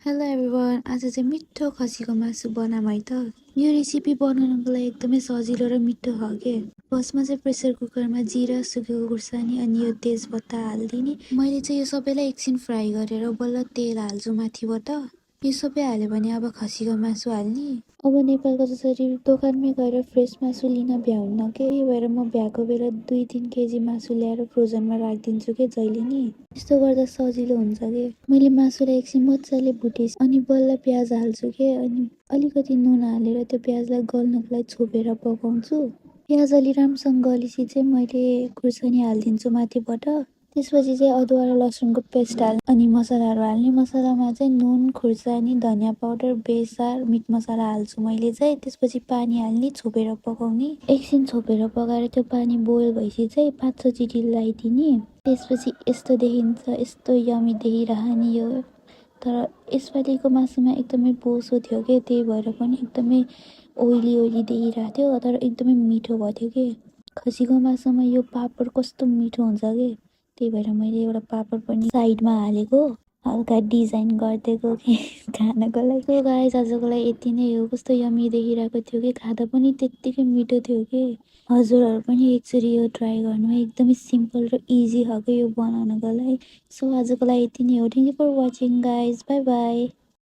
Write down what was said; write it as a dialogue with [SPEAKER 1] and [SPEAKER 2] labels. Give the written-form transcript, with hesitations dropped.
[SPEAKER 1] Hello everyone, आज चाहिँ मिठो खसीको मासु बनाऊँ है त। यो रेसिपी बनाउनको लागि एकदमै सजिलो र मिठो हो के। फर्स्टमा चाहिँ प्रेसर कुकरमा जिरा, सुकेको खुर्सानी अनि यो तेजपत्ता हालिदिने। मैले चाहिँ यो सबैलाई एकछिन फ्राई गरेर बल्ल तेल हाल्छु माथिबाट। यो सबै हाल्यो भने अब खसीको मासु हाल्ने। अब नेपालको जसरी दोकानमै गएर फ्रेस मासु लिन भ्याउन्न के, त्यही भएर म भ्याएको बेला 2-3 केजी मासु ल्याएर फ्रोजनमा राखिदिन्छु के जहिले नि। यस्तो गर्दा सजिलो हुन्छ के। मैले मासुलाई एकछिन मजाले भुटेँ अनि बल्ल प्याज हाल्छु के, अनि अलिकति नुन हालेर त्यो प्याजलाई गल्नको लागि छोपेर पकाउँछु। प्याज अलि राम्रोसँग गलेपछि चाहिँ मैले खुर्सानी हालिदिन्छु माथिबाट। त्यसपछि चाहिँ अदुवा र लसुनको पेस्ट हाल्ने अनि मसलाहरू हाल्ने। मसलामा चाहिँ नुन, खुर्सानी, धनिया पाउडर, बेसार, मिट मसला हाल्छु मैले चाहिँ। त्यसपछि पानी हाल्ने, छोपेर पकाउने। एकछिन छोपेर पकाएर त्यो पानी बोइल भएपछि चाहिँ 5-6 सिटी लगाइदिने। त्यसपछि यस्तो देखिन्छ, यस्तो यमी देखिरहने यो। तर यसपालिको मासुमा एकदमै बोसो थियो के, त्यही भएर पनि एकदमै ओइली देखिरहेको थियो, तर एकदमै मिठो भएको थियो के। खसीको मासुमा यो पापड कस्तो मिठो हुन्छ के, त्यही भएर मैले एउटा पापड पनि साइडमा हालेको, हल्का डिजाइन गरिदिएको कि खानको लागि। सो गाइस, आजको लागि यति नै हो। कस्तो यमी देखिरहेको थियो कि, खाँदा पनि त्यत्तिकै मिठो थियो कि। हजुरहरू पनि एकचोटि यो ट्राई गर्नु, एकदमै सिम्पल र इजी हो कि यो बनाउनको लागि। सो आजको लागि यति नै हो। Thank you for watching guys, bye by.